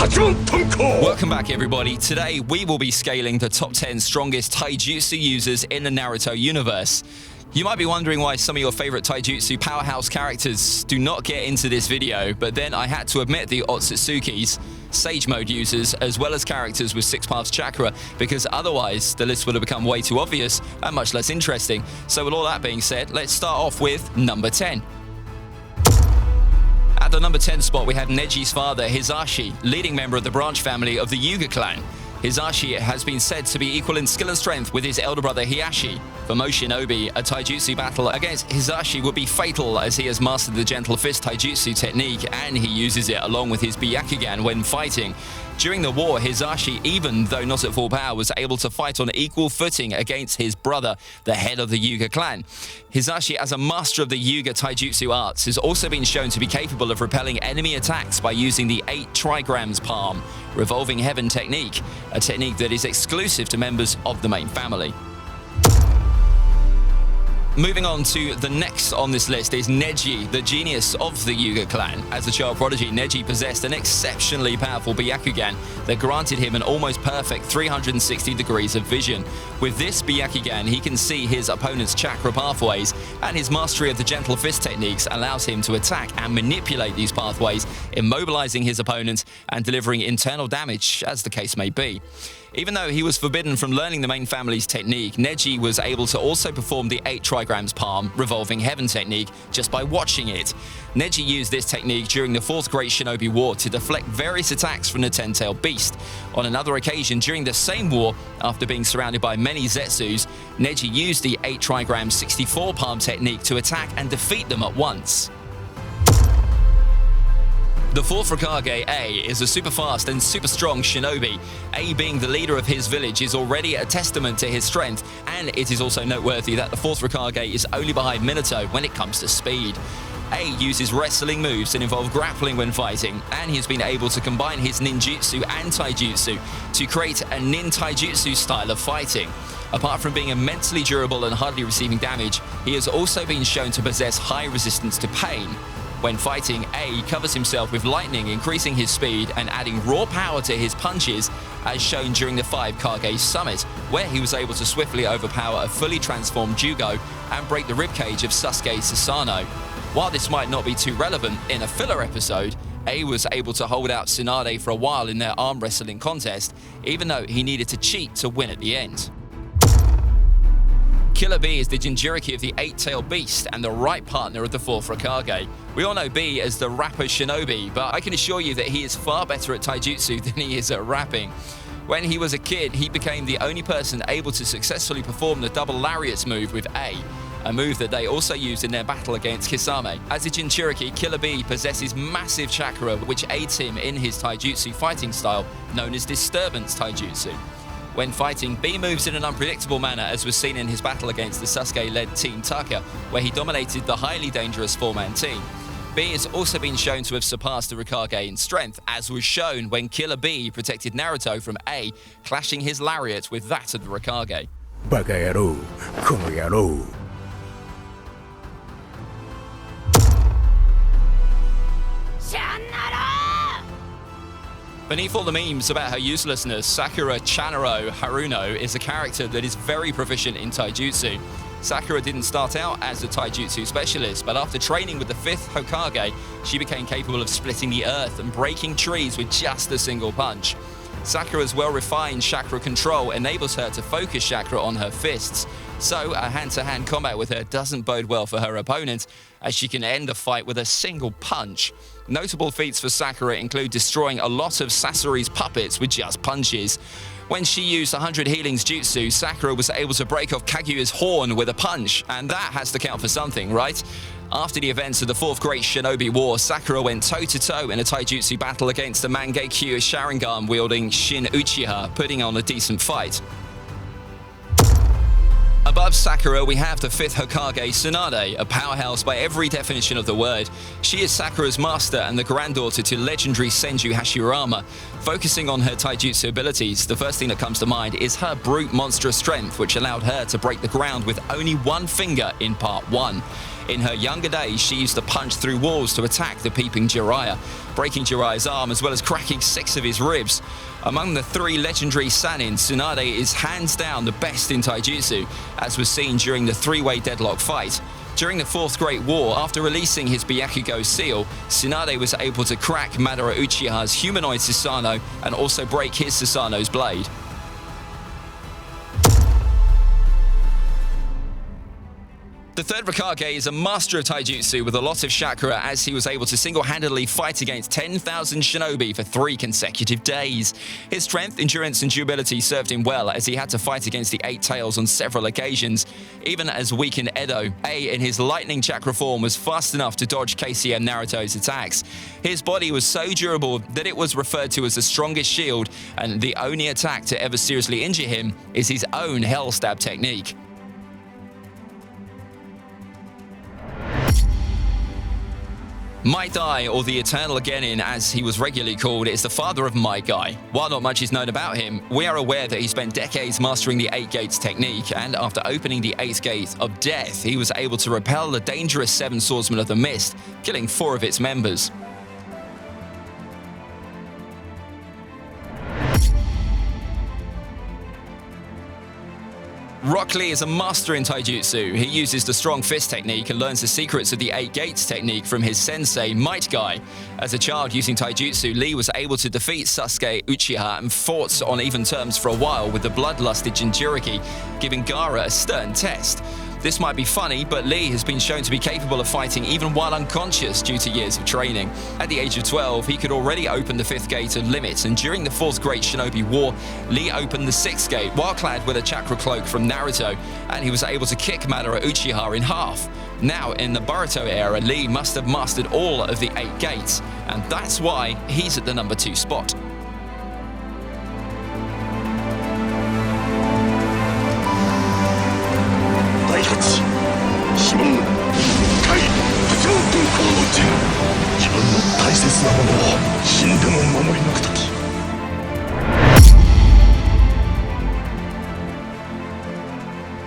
Welcome back, everybody. Today we will be scaling the top 10 strongest Taijutsu users in the Naruto universe. You might be wondering why some of your favorite Taijutsu powerhouse characters do not get into this video, but then I had to admit the Otsutsukis, Sage Mode users, as well as characters with 6 paths chakra, because otherwise the list would have become way too obvious and much less interesting. So with all that being said, let's start off with number 10. At the number 10 spot, we have Neji's father, Hizashi, leading member of the branch family of the Hyuga clan. Hizashi has been said to be equal in skill and strength with his elder brother Hiyashi. For most shinobi, a taijutsu battle against Hizashi would be fatal, as he has mastered the gentle fist taijutsu technique and he uses it along with his byakugan when fighting. During the war, Hizashi, even though not at full power, was able to fight on equal footing against his brother, the head of the Hyuga clan. Hizashi, as a master of the Hyuga taijutsu arts, has also been shown to be capable of repelling enemy attacks by using the 8 trigrams palm, revolving heaven technique, a technique that is exclusive to members of the main family. Moving on to the next on this list is Neji, the genius of the Hyuga clan. As a child prodigy, Neji possessed an exceptionally powerful byakugan that granted him an almost perfect 360 degrees of vision. With this byakugan, he can see his opponent's chakra pathways, and his mastery of the gentle fist techniques allows him to attack and manipulate these pathways, immobilizing his opponent and delivering internal damage, as the case may be. Even though he was forbidden from learning the main family's technique, Neji was able to also perform the 8 trigrams palm revolving heaven technique just by watching it. Neji used this technique during the 4th Great Shinobi War to deflect various attacks from the 10-tailed beast. On another occasion during the same war, after being surrounded by many Zetsus, Neji used the 8 trigrams 64 palm technique to attack and defeat them at once. The 4th Raikage, A, is a super fast and super strong shinobi. A, being the leader of his village, is already a testament to his strength, and it is also noteworthy that the 4th Raikage is only behind Minato when it comes to speed. A uses wrestling moves that involve grappling when fighting, and he has been able to combine his ninjutsu and taijutsu to create a nin taijutsu style of fighting. Apart from being immensely durable and hardly receiving damage, he has also been shown to possess high resistance to pain. When fighting, A covers himself with lightning, increasing his speed and adding raw power to his punches, as shown during the 5 Kage Summit, where he was able to swiftly overpower a fully transformed Jugo and break the ribcage of Sasuke Sasano. While this might not be too relevant in a filler episode, A was able to hold out Tsunade for a while in their arm wrestling contest, even though he needed to cheat to win at the end. Killer B is the Jinchuriki of the 8-tailed beast and the right partner of the 4th Raikage. We all know B as the rapper shinobi, but I can assure you that he is far better at taijutsu than he is at rapping. When he was a kid, he became the only person able to successfully perform the double lariats move with a move that they also used in their battle against Kisame. As a Jinchuriki, Killer B possesses massive chakra, which aids him in his taijutsu fighting style, known as Disturbance Taijutsu. When fighting, B moves in an unpredictable manner, as was seen in his battle against the Sasuke-led Team Taka, where he dominated the highly dangerous 4-man team. B has also been shown to have surpassed the Raikage in strength, as was shown when Killer B protected Naruto from A, clashing his lariat with that of the Raikage. Bakayaro, konoyaro. Beneath all the memes about her uselessness, Sakura Haruno is a character that is very proficient in taijutsu. Sakura didn't start out as a taijutsu specialist, but after training with the 5th Hokage, she became capable of splitting the earth and breaking trees with just a single punch. Sakura's well-refined chakra control enables her to focus chakra on her fists, so a hand-to-hand combat with her doesn't bode well for her opponent, as she can end a fight with a single punch. Notable feats for Sakura include destroying a lot of Sasori's puppets with just punches. When she used 100 Healings Jutsu, Sakura was able to break off Kaguya's horn with a punch, and that has to count for something, right? After the events of the 4th Great Shinobi War, Sakura went toe-to-toe in a taijutsu battle against the Mangekyo Sharingan-wielding Shin Uchiha, putting on a decent fight. Above Sakura, we have the 5th Hokage, Tsunade, a powerhouse by every definition of the word. She is Sakura's master and the granddaughter to legendary Senju Hashirama. Focusing on her taijutsu abilities, the first thing that comes to mind is her brute monstrous strength, which allowed her to break the ground with only one finger in part 1. In her younger days, she used to punch through walls to attack the peeping Jiraiya, breaking Jiraiya's arm as well as cracking 6 of his ribs. Among the 3 legendary Sannin, Tsunade is hands down the best in Taijutsu, as was seen during the 3-way deadlock fight. During the 4th Great War, after releasing his Byakugo seal, Tsunade was able to crack Madara Uchiha's humanoid Susanoo and also break his Susanoo's blade. The 3rd Raikage is a master of Taijutsu with a lot of chakra, as he was able to single-handedly fight against 10,000 shinobi for 3 consecutive days. His strength, endurance and durability served him well, as he had to fight against the 8 Tails on several occasions. Even as weak in Edo, A in his lightning chakra form was fast enough to dodge Casey and Naruto's attacks. His body was so durable that it was referred to as the strongest shield, and the only attack to ever seriously injure him is his own Hell Stab technique. Might Guy, or the Eternal Genin as he was regularly called, is the father of Might Guy. While not much is known about him, we are aware that he spent decades mastering the 8 Gates technique, and after opening the 8th Gate of Death, he was able to repel the dangerous 7 Swordsmen of the Mist, killing 4 of its members. Rock Lee is a master in Taijutsu. He uses the strong fist technique and learns the secrets of the 8 Gates technique from his sensei, Might Guy. As a child using Taijutsu, Lee was able to defeat Sasuke Uchiha and fought on even terms for a while with the bloodlusted Jinchuriki, giving Gaara a stern test. This might be funny, but Lee has been shown to be capable of fighting even while unconscious due to years of training. At the age of 12, he could already open the 5th Gate of Limits, and during the 4th Great Shinobi War, Lee opened the 6th Gate while clad with a chakra cloak from Naruto, and he was able to kick Madara Uchiha in half. Now, in the Boruto era, Lee must have mastered all of the 8 Gates, and that's why he's at the number 2 spot.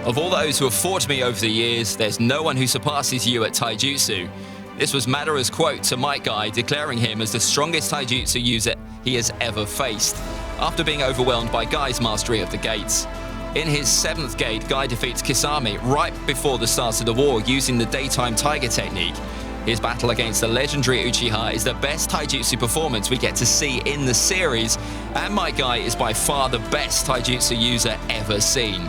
Of all those who have fought me over the years, there's no one who surpasses you at Taijutsu. This was Madara's quote to Might Guy, declaring him as the strongest Taijutsu user he has ever faced, after being overwhelmed by Guy's mastery of the gates. In his 7th Gate, Guy defeats Kisame right before the start of the war using the Daytime Tiger technique. His battle against the legendary Uchiha is the best Taijutsu performance we get to see in the series, and Might Guy is by far the best Taijutsu user ever seen.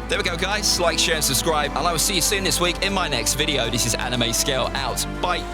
There we go, guys. Like, share and subscribe, and I will see you soon this week in my next video. This is AnimeScale out. Bye.